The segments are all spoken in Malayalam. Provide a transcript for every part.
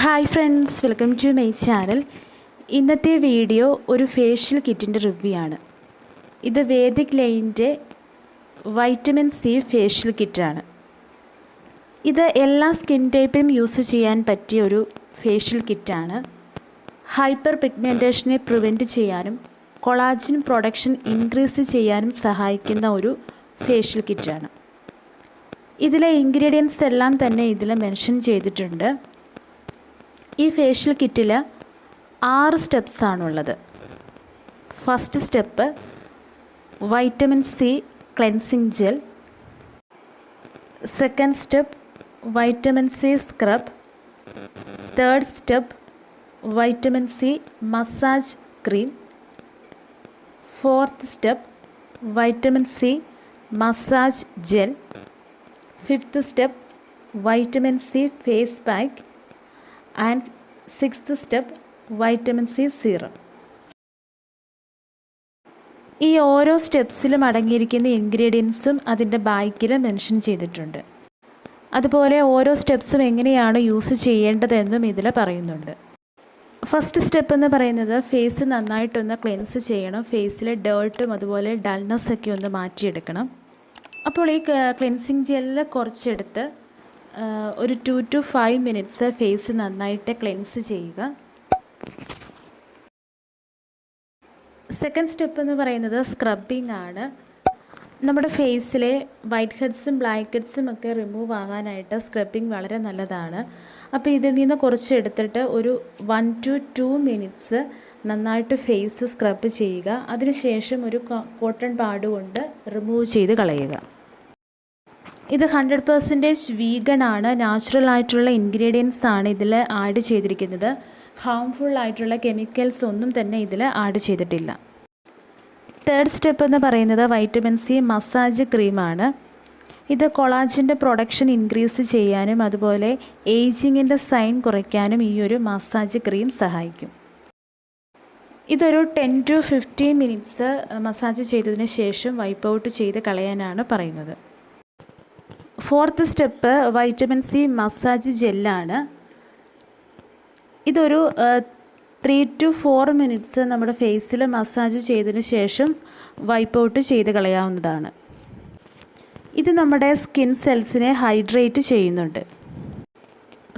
Hi friends, welcome to my channel. ഇന്നത്തെ വീഡിയോ ഒരു ഫേഷ്യൽ കിറ്റിൻ്റെ റിവ്യൂ ആണ്. ഇത് വേദിക് ലൈനിൻ്റെ വൈറ്റമിൻ സി ഫേഷ്യൽ കിറ്റാണ്. ഇത് എല്ലാ സ്കിൻ ടൈപ്പിനും യൂസ് ചെയ്യാൻ പറ്റിയ ഒരു ഫേഷ്യൽ കിറ്റാണ്. ഹൈപ്പർ പിഗ്മെൻറ്റേഷനെ പ്രിവെൻറ്റ് ചെയ്യാനും കൊളാജൻ പ്രൊഡക്ഷൻ ഇൻക്രീസ് ചെയ്യാനും സഹായിക്കുന്ന ഒരു ഫേഷ്യൽ കിറ്റാണ്. ഇതിലെ ഇൻഗ്രീഡിയൻസ് എല്ലാം തന്നെ ഇതിൽ മെൻഷൻ ചെയ്തിട്ടുണ്ട്. ഈ ഫേഷ്യൽ കിറ്റിൽ 6 സ്റ്റെപ്സ് ആണുള്ളത്. First step vitamin C cleansing gel. Second step vitamin C scrub. Third step vitamin C massage cream. Fourth step vitamin C massage gel. Fifth step vitamin C face pack. And sixth step vitamin C serum. ഈ ഓരോ സ്റ്റെപ്സിലും അടങ്ങിയിരിക്കുന്ന ഇൻഗ്രീഡിയൻസും അതിൻ്റെ ബാക്കിൽ മെൻഷൻ ചെയ്തിട്ടുണ്ട്. അതുപോലെ ഓരോ സ്റ്റെപ്സും എങ്ങനെയാണ് യൂസ് ചെയ്യേണ്ടതെന്നും ഇതിൽ പറയുന്നുണ്ട്. ഫസ്റ്റ് സ്റ്റെപ്പ് എന്ന് പറയുന്നത് ഫേസ് നന്നായിട്ടൊന്ന് ക്ലെൻസ് ചെയ്യണം. ഫേസിലെ ഡേർട്ടും അതുപോലെ ഡൾനെസ്സൊക്കെ ഒന്ന് മാറ്റിയെടുക്കണം. അപ്പോൾ ഈ ക്ലെൻസിങ് ജെല്ലിൽ കുറച്ചെടുത്ത് ഒരു 2 to 5 മിനിറ്റ്സ് ഫേസ് നന്നായിട്ട് ക്ലെൻസ് ചെയ്യുക. സെക്കൻഡ് സ്റ്റെപ്പ് എന്ന് പറയുന്നത് സ്ക്രബിംഗ് ആണ്. നമ്മുടെ ഫേസിലെ വൈറ്റ് ഹെഡ്സും ബ്ലാക്ക് ഹെഡ്സും ഒക്കെ റിമൂവ് ആകാനായിട്ട് സ്ക്രബിംഗ് വളരെ നല്ലതാണ്. അപ്പോൾ ഇതിൽ നിന്ന് കുറച്ചെടുത്തിട്ട് ഒരു 1 to 2 മിനിറ്റ്സ് നന്നായിട്ട് ഫേസ് സ്ക്രബ് ചെയ്യുക. അതിനുശേഷം ഒരു കോട്ടൺ പാഡ് കൊണ്ട് റിമൂവ് ചെയ്ത് കളയുക. ഇത് 100% വീഗൺ ആണ്. നാച്ചുറൽ ആയിട്ടുള്ള ഇൻഗ്രീഡിയൻസ് ആണ് ഇതിൽ ആഡ് ചെയ്തിരിക്കുന്നത്. ഹാംഫുൾ ആയിട്ടുള്ള കെമിക്കൽസ് ഒന്നും തന്നെ ഇതിൽ ആഡ് ചെയ്തിട്ടില്ല. തേർഡ് സ്റ്റെപ്പ് എന്ന് പറയുന്നത് വൈറ്റമിൻ സി മസാജ് ക്രീമാണ്. ഇത് കൊളാജൻ്റെ പ്രൊഡക്ഷൻ ഇൻക്രീസ് ചെയ്യാനും അതുപോലെ ഏജിങ്ങിൻ്റെ സൈൻ കുറയ്ക്കാനും ഈ ഒരു മസാജ് ക്രീം സഹായിക്കും. ഇതൊരു 10 to 15 മിനിറ്റ്സ് മസാജ് ചെയ്തതിന് ശേഷം വൈപ്പ് ഔട്ട് ചെയ്ത് കളയാനാണ് പറയുന്നത്. Fourth step vitamin C massage ജെല്ലാണ്. ഇതൊരു 3 to 4 മിനിറ്റ്സ് നമ്മുടെ ഫേസിൽ മസാജ് ചെയ്തതിന് ശേഷം വൈപ്പ് ഔട്ട് ചെയ്ത് കളയാവുന്നതാണ്. ഇത് നമ്മുടെ സ്കിൻ സെൽസിനെ ഹൈഡ്രേറ്റ് ചെയ്യുന്നുണ്ട്.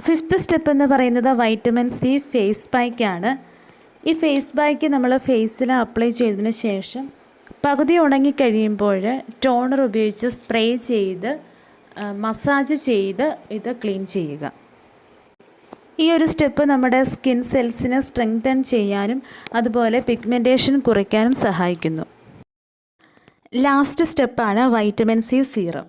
ഫിഫ്ത്ത് സ്റ്റെപ്പ് എന്ന് പറയുന്നത് വൈറ്റമിൻ സി ഫേസ് പാക്കാണ്. ഈ ഫേസ് പാക്ക് നമ്മൾ ഫേസിൽ അപ്ലൈ ചെയ്തതിന് ശേഷം പകുതി ഉണങ്ങിക്കഴിയുമ്പോൾ ടോണർ ഉപയോഗിച്ച് സ്പ്രേ ചെയ്ത് മസാജ് ചെയ്ത് ഇത് ക്ലീൻ ചെയ്യുക. ഈ ഒരു സ്റ്റെപ്പ് നമ്മുടെ സ്കിൻ സെൽസിനെ സ്ട്രെങ്തൻ ചെയ്യാനും അതുപോലെ പിഗ്മെൻറ്റേഷൻ കുറയ്ക്കാനും സഹായിക്കുന്നു. ലാസ്റ്റ് സ്റ്റെപ്പാണ് വൈറ്റമിൻ സി സീറം.